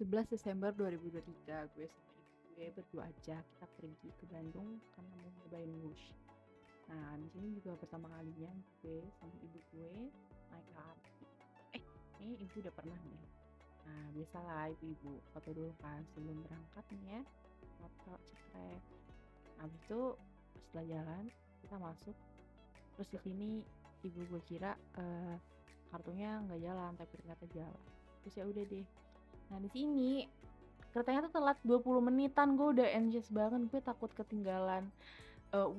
11 Desember 2023 gue sama ibu gue berdua aja kita pergi ke Bandung karena mau nyobain Wush. Nah, di sini juga pertama kalinya gue sama ibu gue naik LRT. Ini ibu udah pernah nih. Nah, biasalah ibu-ibu foto dulu kan sebelum berangkat nih ya. Foto cekrek. Habis itu setelah jalan kita masuk. Terus di sini ibu gue kira kartunya nggak jalan tapi ternyata jalan. Terus ya udah deh. Nah, di sini keretanya tuh telat 20 menitan, gue udah anxious banget, gue takut ketinggalan,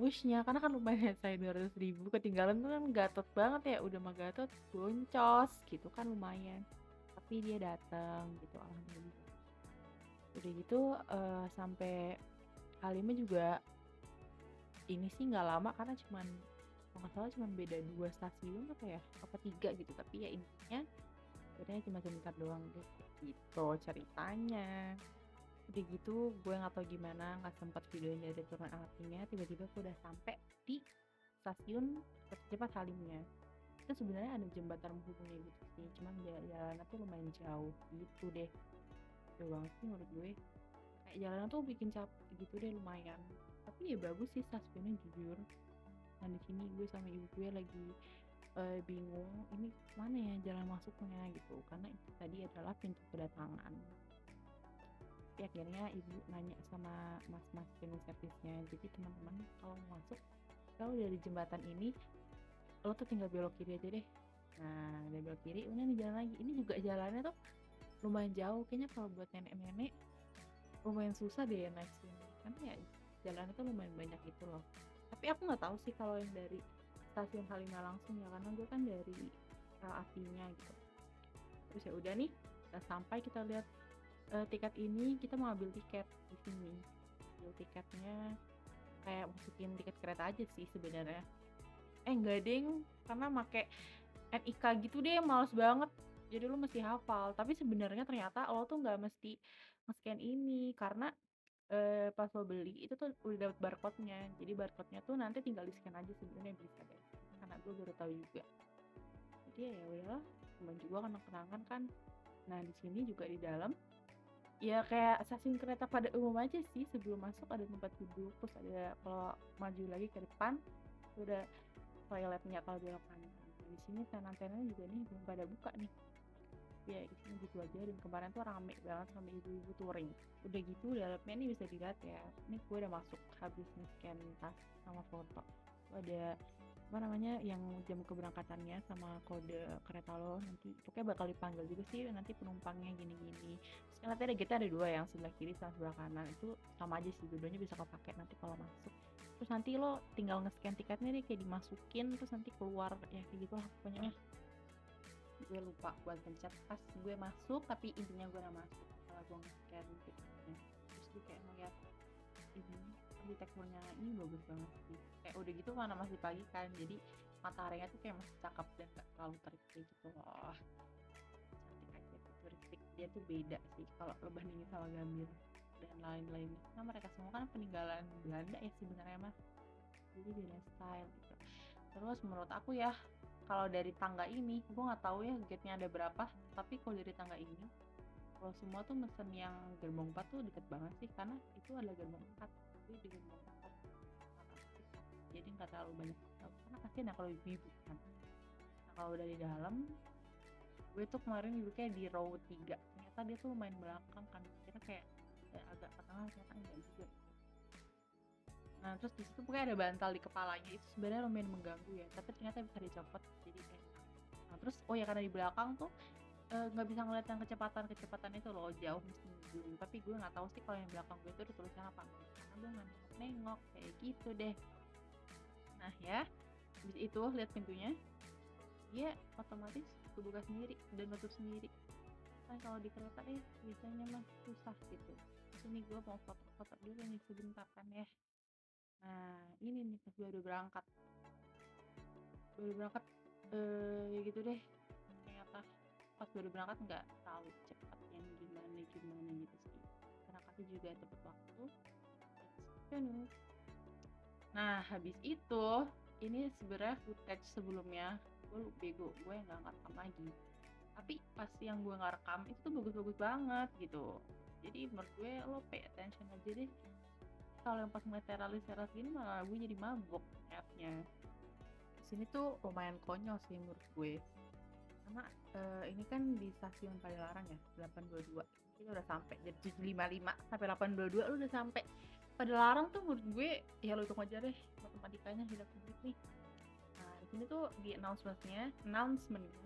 Wish-nya karena kan lumayan saya 200.000 ketinggalan tuh kan gatot banget ya, udah mah gatot boncos gitu kan lumayan. Tapi dia datang gitu alhamdulillah. Udah gitu, sampai Halimnya juga ini sih nggak lama karena cuman kalau nggak salah cuman beda 2 stasiun apa ya, apa 3 gitu, tapi ya intinya bedanya cuma sebentar doang deh, gitu ceritanya. Udah gitu gue nggak tahu gimana nggak sempat videoin dari turun LRT-nya, tiba-tiba gue udah sampai di stasiun kereta cepat Halimnya. Itu sebenarnya ada jembatan menghubungnya gitu sih, cuman jalannya tuh lumayan jauh gitu deh. Jauh banget sih menurut gue. Kayak jalannya tuh bikin capek gitu deh lumayan. Tapi ya bagus sih stasiunnya jujur. Nah di sini gue sama ibu gue lagi bingung ini mana ya jalan masuknya gitu karena itu tadi adalah pintu kedatangan. Tapi akhirnya ibu nanya sama mas-mas cleaning service-nya, jadi teman-teman kalau mau masuk kalau dari jembatan ini lo tuh tinggal belok kiri aja deh. Nah dari belok kiri udah nih jalan lagi, ini juga jalannya tuh lumayan jauh kayaknya kalau buat nenek-nenek lumayan susah deh naik sini karena ya jalannya tuh lumayan banyak gitu loh. Tapi aku nggak tahu sih kalau yang dari stasiun Halimah langsung ya karena gue kan dari LRT-nya gitu. Terus ya udah nih kita sampai kita lihat tiket ini, kita mau ambil tiket di sini. Ambil tiketnya kayak masukin tiket kereta aja sih sebenarnya. Enggak ding, karena make NIK gitu deh, males banget. Jadi lu mesti hafal. Tapi sebenarnya ternyata lo tuh nggak mesti nge-scan ini karena pas lo beli itu tuh udah dapet barcode-nya. Jadi barcode-nya tuh nanti tinggal di-scan aja sebenarnya bisa deh. Karena gue baru tahu juga. Jadi ya udahlah, cuman juga kenang-kenangan kan. Nah, di sini juga di dalam ya kayak stasiun kereta pada umum aja sih, sebelum masuk ada tempat duduk, terus ada kalau maju lagi ke depan udah toiletnya kalau belok kanan. Di sini tenan-tenannya juga nih belum pada buka nih. Ya di sini gitu aja dan kemarin tuh rame banget sama ibu-ibu touring. Udah gitu dalamnya nih bisa dilihat ya. Ini gue udah masuk habis scan tas sama foto. Ada apa namanya yang jam keberangkatannya sama kode kereta lo nanti pokoknya bakal dipanggil juga sih nanti penumpangnya gini-gini. Terus kan nanti ada kita ada dua yang sebelah kiri sama sebelah kanan itu sama aja sih dua-duanya bisa kepake nanti kalau masuk. Terus nanti lo tinggal nge-scan tiketnya deh kayak dimasukin terus nanti keluar ya kayak gitu lah pokoknya. Gue lupa buat pencet pas gue masuk tapi intinya gue udah masuk kalau gue nge-scan tiketnya. Terus gue kayak ngeliat ini arsitekturnya ini bagus banget sih kayak udah gitu mana masih pagi kan jadi mataharinya tuh kayak masih cakep dan gak terlalu terik kayak gitu loh, cantik aja futuristik dia tuh beda sih kalau lo bandingin sama Gambir dan lain-lainnya nah mereka semua kan peninggalan Belanda ya sebenarnya mas jadi beda style gitu. Terus menurut aku ya kalau dari tangga ini gue nggak tahu ya gate-nya ada berapa tapi kalau dari tangga ini kalau semua tuh mesen yang gerbong 4 tuh deket banget sih karena itu adalah gerbong 4 jadi di gerbong 4 jadi nggak terlalu banyak karena kasihan ya kalau ibu-ibu kan. Nah kalau udah di dalam gue tuh kemarin duduknya di row 3 ternyata dia tuh lumayan belakang kan kira kayak agak ke tengah ternyata enggak juga. Nah terus di situ pokoknya ada bantal di kepalanya itu sebenarnya lumayan mengganggu ya tapi ternyata bisa dicopot jadi enak. Nah terus oh ya karena di belakang tuh nggak bisa ngeliat yang kecepatan itu loh jauh mesti zoom tapi gue nggak tahu sih kalau yang belakang gue itu ada tulisan apa enggak karena gue nggak nengok kayak gitu deh. Nah ya habis itu lihat pintunya dia otomatis kebuka sendiri dan nutup sendiri kan kalau di kereta biasanya mah susah gitu. Terus ini gue mau foto-foto dulu nih sebentar kan ya. Nah ini nih pas gue udah berangkat ya gitu deh ternyata pas baru berangkat nggak tahu cepat yang gimana gitu sih berangkatnya juga tepat waktu. Nah habis itu ini sebenarnya footage sebelumnya gue bego gue nggak ngerekam lagi Tapi pas yang gue nggak rekam itu tuh bagus-bagus banget gitu. Jadi menurut gue lo pay attention aja deh. Kalau yang pas ngeliat teralis gini malah gue jadi mabok ngeliatnya. Di sini tuh lumayan konyol sih menurut gue. Karena ini kan di stasiun Padalarang ya, 822. Kita udah sampai jadi 755 sampai 822 lu udah sampai. Padalarang tuh menurut gue ya lo hitung aja deh matematikanya hidup publik nih. Nah, di sini tuh di announcementnya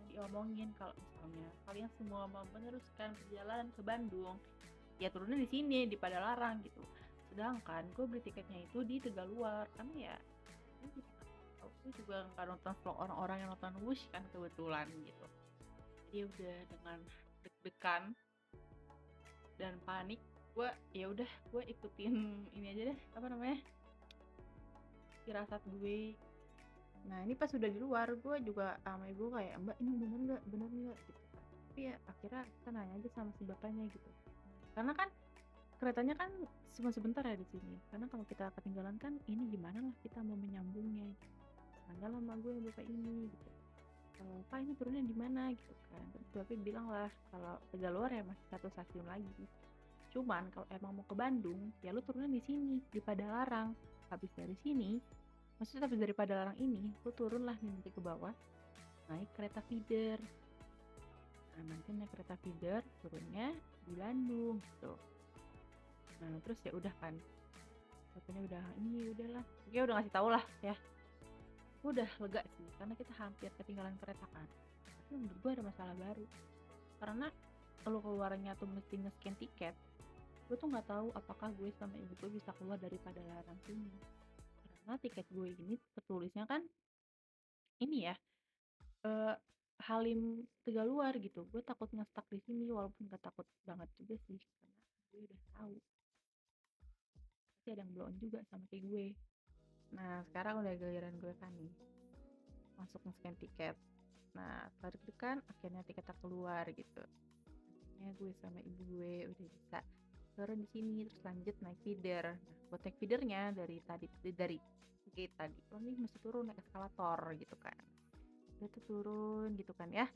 diomongin kalau misalnya kalian semua mau meneruskan perjalanan ke Bandung, ya turunnya di sini di Padalarang gitu. Sedangkan gue beli tiketnya itu di Tegaluar karena ya gue juga nggak nonton vlog orang-orang yang nonton Wush kan kebetulan gitu. Jadi udah dengan deg-degan dan panik, gue ikutin ini aja deh, apa namanya, firasat gue. Nah ini pas udah di luar gue juga sama ibu kayak, mbak ini bener nggak gitu kan. Tapi ya akhirnya kita nanya aja sama si bapaknya gitu, karena kan keretanya kan cuma sebentar ya di sini, karena kalau kita ketinggalan kan ini gimana lah kita mau menyambungnya gitu. Tanya lah sama gue yang bapak ini gitu, pak ini turunnya di mana gitu kan. Terus bapak bilang lah kalau Tegaluar ya masih satu stasiun lagi, cuman kalau emang mau ke Bandung ya lu turunnya di sini di Padalarang. Habis dari sini, maksudnya habis dari Padalarang ini lu turun lah nanti ke bawah, naik kereta feeder. Nah nanti naik kereta feeder turunnya di Bandung gitu. Nah terus ya udah kan, bapaknya udah ini udahlah, dia udah ngasih tau lah ya. Udah lega sih karena kita hampir ketinggalan kereta kan. Tapi menurut gue ada masalah baru, karena kalau keluarnya tuh mesti nge-scan tiket. Gue tuh nggak tahu apakah gue sama ibu gue bisa keluar dari Padalarang sini, karena tiket gue ini ketulisnya kan ini ya, eh, Halim Tegaluar gitu. Gue takut nge-stuck di sini, walaupun gak takut banget juga sih karena gue udah tahu pasti ada yang blow on juga sama kayak gue. Nah sekarang udah giliran gue kan nih masuk nge-scan tiket. Nah setelah deg-degan akhirnya tiketnya keluar gitu. Akhirnya gue sama ibu gue udah bisa turun di sini, terus lanjut naik feeder. Nah buat naik feedernya dari gate tadi lo nih mesti turun naik eskalator gitu kan. Udah tuh turun gitu kan ya,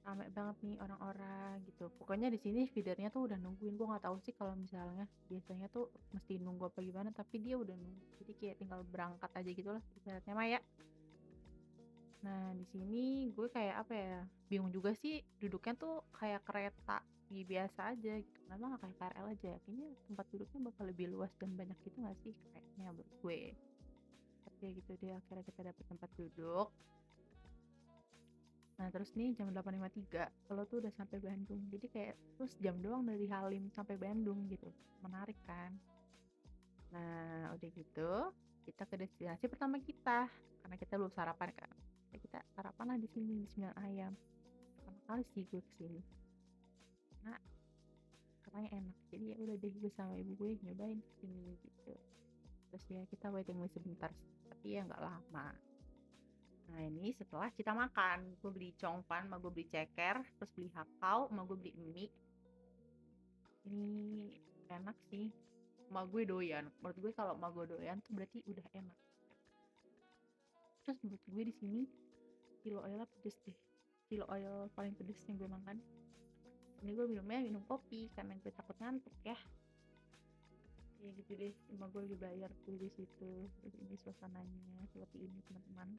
rame banget nih orang-orang gitu. Pokoknya di sini feedernya tuh udah nungguin. Gue nggak tahu sih kalau misalnya biasanya tuh mesti nunggu apa gimana, tapi dia udah nunggu. Jadi kayak tinggal berangkat aja gitu lah ibaratnya mah ya. Nah di sini gue kayak apa ya, bingung juga sih, duduknya tuh kayak kereta biasa aja gitu. Kenapa nggak kayak KRL aja? Kayaknya tempat duduknya bakal lebih luas dan banyak gitu nggak sih kayaknya menurut gue. Tapi ya gitu deh, akhirnya kita dapet tempat duduk. Nah terus nih jam 8.53 lo tuh udah sampai Bandung. Jadi kayak terus jam doang dari Halim sampai Bandung gitu. Menarik kan? Nah udah gitu kita ke destinasi pertama kita, karena kita belum sarapan kan. Jadi kita sarapan lah di sini di Sembilan Ayam. Pertama kali sih gue kesini. Nah katanya enak. Jadi ya udah deh gue sama ibu gue nyobain kesini gitu. Terus ya kita waiting list sebentar, tapi ya nggak lama. Nah ini setelah kita makan, gue beli congpan, sama gue beli ceker, terus beli hakau, sama gue beli mie. Ini enak sih, sama gue doyan. Menurut gue kalau sama gue doyan tuh berarti udah enak. Terus menurut gue di sini kilo oilnya pedes deh. Kilo oil paling pedes yang gue makan. Ini gue minum kopi karena gue takut ngantuk ya. Ya gitu deh, sama gue lagi bayar tuh di situ. Jadi ini suasananya seperti ini teman-teman.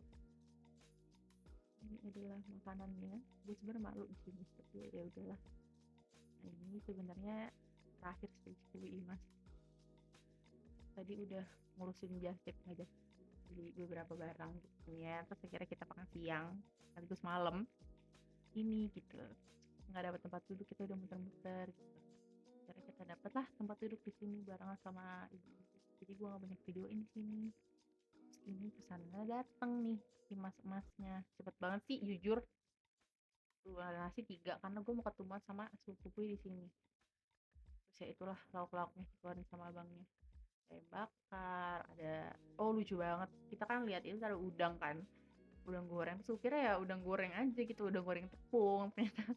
Ini adalah makanannya. Gue sebenarnya malu di sini, tapi ya udahlah. Nah ini sebenarnya terakhir sih beli Mas. Tadi udah ngurusin jastip aja, beli beberapa barang gitu ya. Terus akhirnya kita makan siang sekaligus malam ini gitu. Nggak dapat tempat duduk, kita udah muter-muter gitu. Akhirnya kita dapet lah tempat duduk di sini barengan sama ibu. Jadi gue nggak banyak videoin di sini. Terus ini pesannya dateng nih si mas-masnya, cepet banget sih jujur. Dua nasi 3 karena gue mau ketemuan sama sepupu gue di sini. Terus ya itulah lauk-lauknya dikeluarin sama abangnya. Ayam bakar, ada, oh lucu banget. Kita kan lihat itu ada udang kan. Udang goreng. Terus kira ya udang goreng aja gitu, udang goreng tepung. Ternyata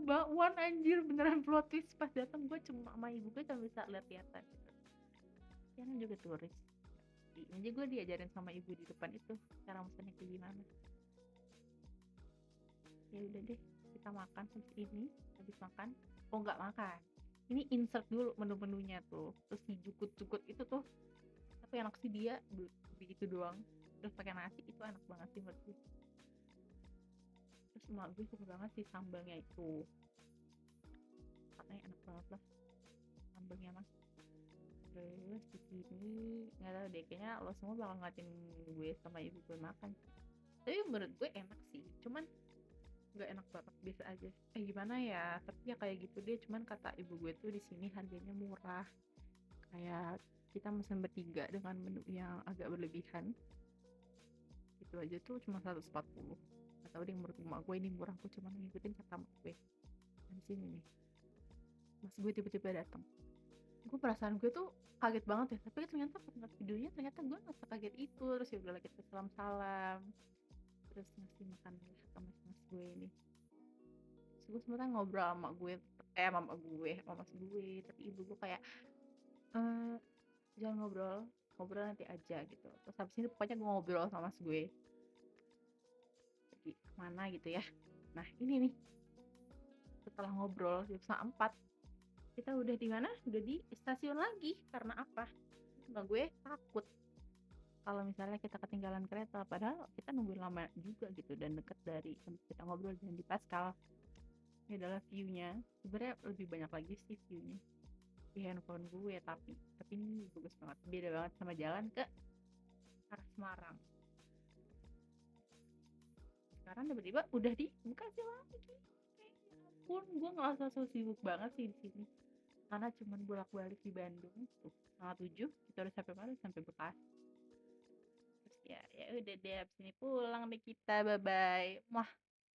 bakwan anjir, beneran plot twist pas datang. Gue cuma sama ibu gue cuma bisa lihat-lihatan gitu. Karena juga turis. Ini aja gue diajarin sama ibu di depan itu cara mesennya kayak gimana. Ya udah deh, kita makan habis makan, oh nggak makan, ini insert dulu menu-menunya tuh, terus si jukut-jukut itu tuh, tapi enak sih dia begitu doang, terus pakai nasi itu enak banget sih menurut gue. Terus emak gue suka banget sih sambalnya itu, katanya enak banget lah sambalnya mah. Terus di sini nggak tahu deh, kayaknya lo semua bakal ngatin gue sama ibu gue makan, tapi menurut gue enak sih, cuman nggak enak banget, biasa aja. Gimana ya, tapi ya kayak gitu deh, cuman kata ibu gue tuh di sini harganya murah, kayak kita mesen bertiga dengan menu yang agak berlebihan itu aja tuh cuma 140. Atau deh, menurut emak gue ini murah, gue cuma ngikutin kata emak gue. Di sini nih mas gue tiba-tiba datang, gue perasaan gue tuh kaget banget ya, tapi ternyata pas ngeliat videonya ternyata gue nggak sekaget itu. Terus ya udah lagi salam-salam, terus ngasih makan ke mas gue ini. Terus gue sebenarnya ngobrol sama gue, sama mas gue, tapi ibu gue kayak eh jangan ngobrol, ngobrol nanti aja gitu. Terus habis ini pokoknya gue ngobrol sama mas gue pergi kemana gitu ya. Nah ini nih, setelah ngobrol jam setengah 4, kita udah di mana, udah di stasiun lagi. Karena apa, mbak gue takut kalau misalnya kita ketinggalan kereta, padahal kita nungguin lama juga gitu, dan deket dari tempat kita ngobrol dan di Pascal. Ini adalah view-nya, sebenarnya lebih banyak lagi sih view-nya di handphone gue, tapi ini bagus banget, beda banget sama jalan ke arah Semarang. Sekarang tiba-tiba udah di Bekasi lagi. Ya ampun, gue ngerasa so sibuk banget sih di sini, karena cuman bolak-balik di Bandung tuh 6:30 kita udah sampai mana, sampai Bekasi. Terus ya udah deh, abis ini pulang deh kita, bye bye.